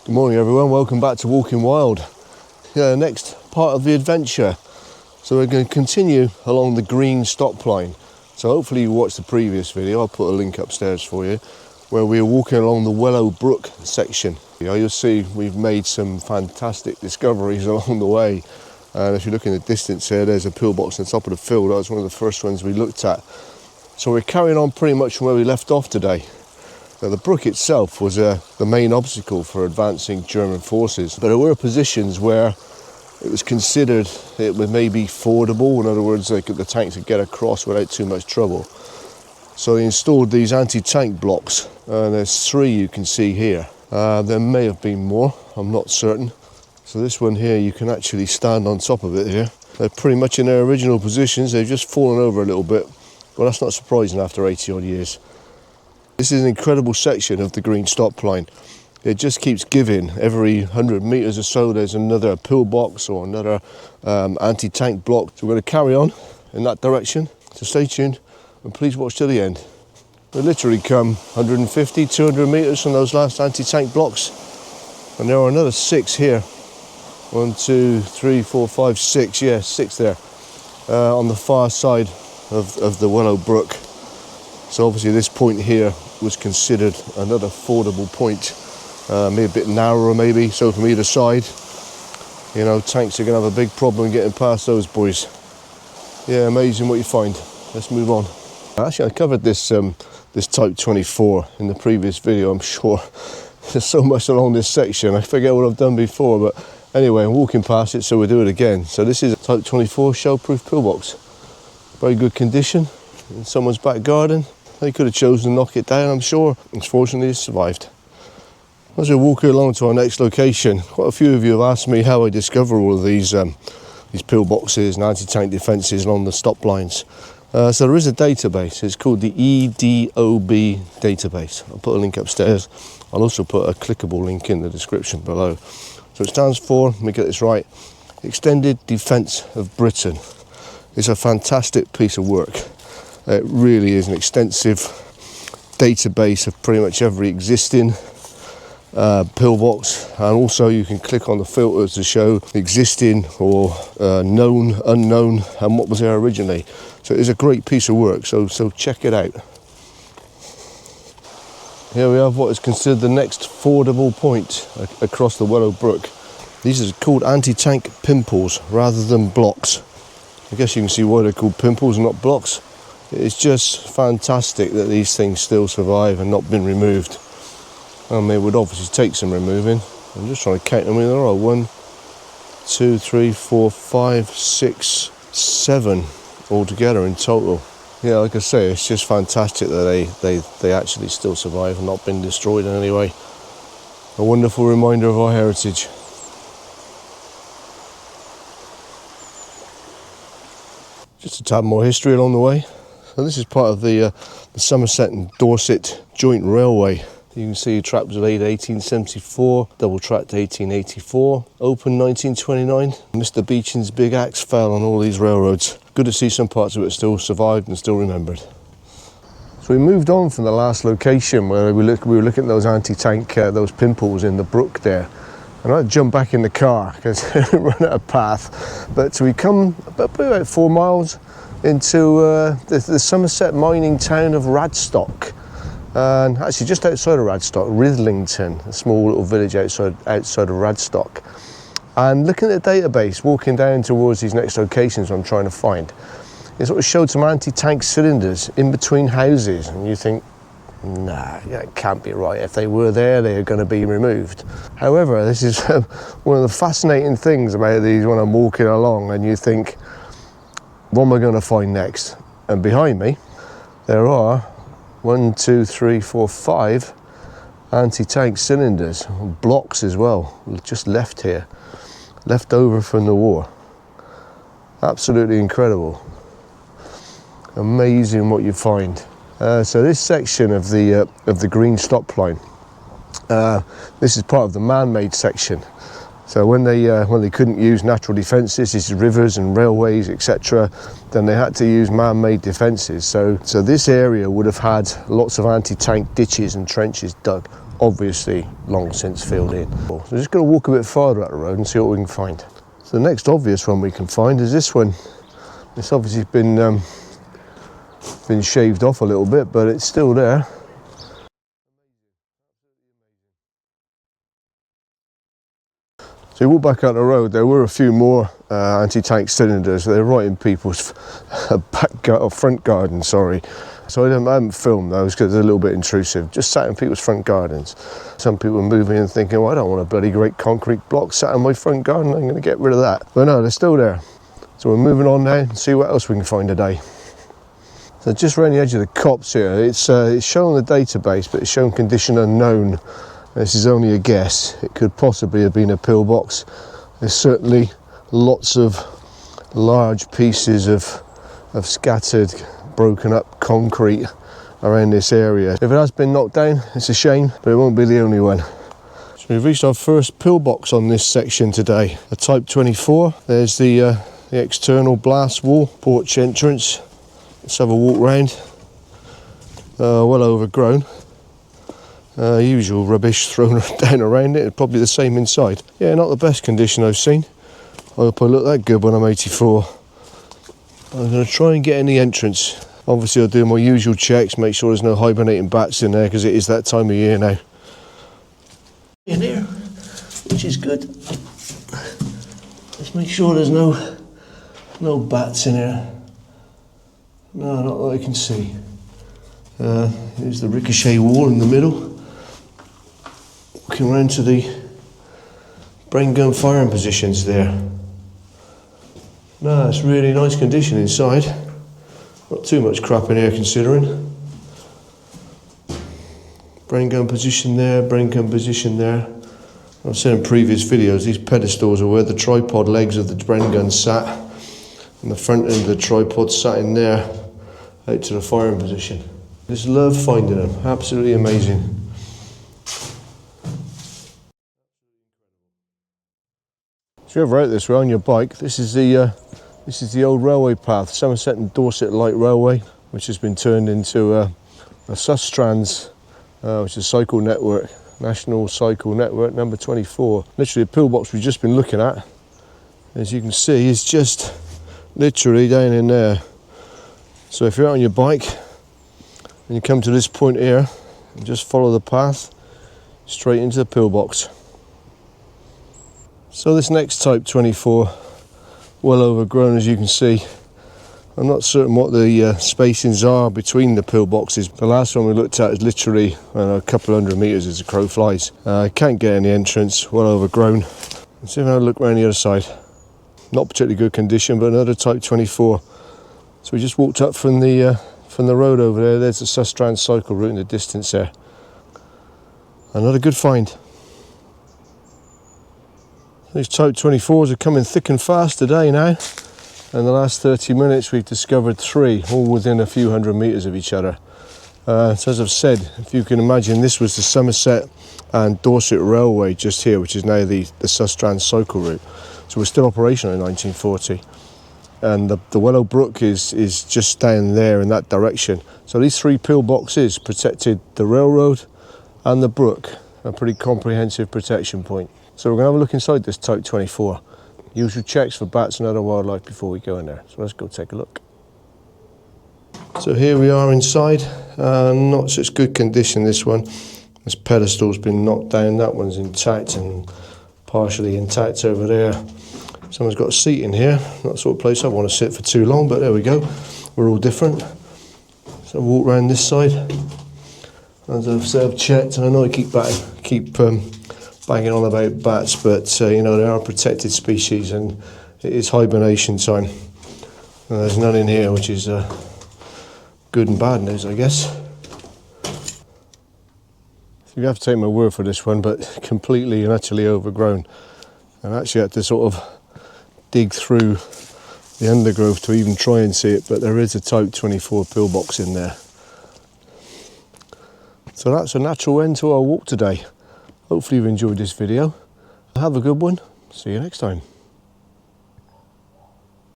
Good morning everyone, welcome back to Walking Wild. Next part of the adventure. So we're going to continue along the green stop line. So hopefully you watched the previous video, I'll put a link upstairs for you, where we were walking along the Wellow Brook section. You'll see we've made some fantastic discoveries along the way. And if you look in the distance here, there's a pillbox on the top of the field. That was one of the first ones we looked at. So we're carrying on pretty much from where we left off today. Now, the brook itself was the main obstacle for advancing German forces, but there were positions where it was considered it was maybe fordable. In other words, the tanks could get across without too much trouble. So they installed these anti-tank blocks, and there's 3 you can see here. There may have been more, I'm not certain. So this one here, you can actually stand on top of it here. They're pretty much in their original positions. They've just fallen over a little bit, but that's not surprising after 80 odd years. This is an incredible section of the green stop line. It just keeps giving. Every 100 metres or so there's another pillbox or another anti-tank block. So we're going to carry on in that direction. So stay tuned and please watch till the end. We literally come 150, 200 metres from those last anti-tank blocks. And there are another 6 here. 1, 2, 3, 4, 5, 6. Yeah, 6 there on the far side of the Wellow Brook. So obviously this point here was considered another fordable point, maybe a bit narrower maybe, so from either side, you know, tanks are going to have a big problem getting past those boys. Yeah, amazing what you find. Let's move on. Actually, I covered this this Type 24 in the previous video, I'm sure. There's so much along this section, I forget what I've done before, but anyway, I'm walking past it, so we'll do it again. So this is a Type 24 shell-proof pillbox. Very good condition, in someone's back garden. They could have chosen to knock it down, I'm sure. Unfortunately, it survived. As we're walking along to our next location, quite a few of you have asked me how I discover all of these pillboxes and anti-tank defences along the stop lines. So there is a database. It's called the EDOB Database. I'll put a link upstairs. I'll also put a clickable link in the description below. So it stands for, let me get this right, Extended Defence of Britain. It's a fantastic piece of work. It really is an extensive database of pretty much every existing pillbox, and also you can click on the filters to show existing or known, unknown, and what was there originally. So it is a great piece of work, so check it out. Here we have what is considered the next fordable point across the Wellow Brook. These are called anti-tank pimples rather than blocks. I guess you can see why they're called pimples and not blocks. It's just fantastic that these things still survive and not been removed. I mean, it would obviously take some removing. I'm just trying to count them. I mean, there are 1, 2, 3, 4, 5, 6, 7 altogether in total. Yeah, like I say, it's just fantastic that they actually still survive and not been destroyed in any way. A wonderful reminder of our heritage. Just a tad more history along the way. So this is part of the Somerset and Dorset joint railway. You can see track was laid 1874, double tracked 1884, open 1929. Mr. Beecham's big axe fell on all these railroads. Good to see some parts of it still survived and still remembered. So we moved on from the last location where we were looking at those anti-tank, those pimples in the brook there. And I jumped back in the car because I run out of path. But we come about 4 miles into the Somerset mining town of Radstock, and actually just outside of Radstock, Rithlington, a small little village outside of Radstock. And looking at the database, walking down towards these next locations I'm trying to find, it sort of showed some anti-tank cylinders in between houses, and you think, nah, that can't be right. If they were there, they are going to be removed. However, this is one of the fascinating things about these when I'm walking along, and you think, what am I going to find next? And behind me, there are 1, 2, 3, 4, 5 anti-tank cylinders, blocks as well, just left here, left over from the war. Absolutely incredible. Amazing what you find. So this section of the green stop line, this is part of the man-made section. So when they couldn't use natural defences, this is rivers and railways, etc., then they had to use man-made defences. So this area would have had lots of anti-tank ditches and trenches dug obviously long since filled in. So we're just going to walk a bit farther up the road and see what we can find. So the next obvious one we can find is this one. It's obviously been shaved off a little bit, but it's still there. So you walk back out the road, there were a few more anti-tank cylinders. They're right in people's front garden, sorry. So I haven't filmed those because they're a little bit intrusive. Just sat in people's front gardens. Some people are moving and thinking, well, I don't want a bloody great concrete block sat in my front garden, I'm going to get rid of that. But no, they're still there. So we're moving on now and see what else we can find today. So just around the edge of the copse here, it's shown on the database, but it's shown condition unknown. This is only a guess. It could possibly have been a pillbox. There's certainly lots of large pieces of scattered, broken up concrete around this area. If it has been knocked down, it's a shame, but it won't be the only one. So we've reached our first pillbox on this section today, a Type 24. There's the external blast wall, porch entrance. Let's have a walk round. Well overgrown. Usual rubbish thrown down around it, probably the same inside. Yeah, not the best condition I've seen. I hope I look that good when I'm 84. I'm going to try and get in the entrance. Obviously I'll do my usual checks, make sure there's no hibernating bats in there because it is that time of year now. In here, which is good. Let's make sure there's no bats in here. No, not that I can see. Here's the ricochet wall in the middle. Walking around to the brain gun firing positions there. No, it's really nice condition inside. Not too much crap in here considering. Brain gun position there, brain gun position there. I've said in previous videos, these pedestals are where the tripod legs of the brain gun sat, and the front end of the tripod sat in there, out to the firing position. Just love finding them, absolutely amazing. If you're ever out this way on your bike, this is the old railway path, Somerset and Dorset light railway, which has been turned into a Sustrans, which is a cycle network, national cycle network number 24. Literally the pillbox we've just been looking at, as you can see, is just literally down in there. So if you're out on your bike and you come to this point here, and just follow the path straight into the pillbox. So this next Type 24, well overgrown as you can see. I'm not certain what the spacings are between the pillboxes. The last one we looked at is literally a couple hundred metres as the crow flies. Can't get any entrance, well overgrown. Let's see if I look around the other side. Not particularly good condition, but another Type 24. So we just walked up from the road over there. There's the Sustrans cycle route in the distance there. Another good find. These Type 24s are coming thick and fast today now. In the last 30 minutes we've discovered 3, all within a few hundred metres of each other. So as I've said, if you can imagine, this was the Somerset and Dorset railway just here, which is now the Sustrans cycle route. So we're still operational in 1940. And the Wellow Brook is just down there in that direction. So these 3 pillboxes protected the railroad and the brook, a pretty comprehensive protection point. So we're going to have a look inside this Type 24. Usual checks for bats and other wildlife before we go in there. So let's go take a look. So here we are inside. Not such good condition, this one. This pedestal's been knocked down. That one's intact and partially intact over there. Someone's got a seat in here. Not the sort of place I want to sit for too long, but there we go. We're all different. So I'll walk around this side. As I've said, I've checked, and I know I keep banging on about bats, but you know, they are a protected species and it is hibernation time. And there's none in here, which is good and bad news, I guess. So you have to take my word for this one, but completely and utterly overgrown. And actually had to sort of dig through the undergrowth to even try and see it, but there is a Type 24 pillbox in there. So that's a natural end to our walk today. Hopefully you've enjoyed this video. Have a good one. See you next time.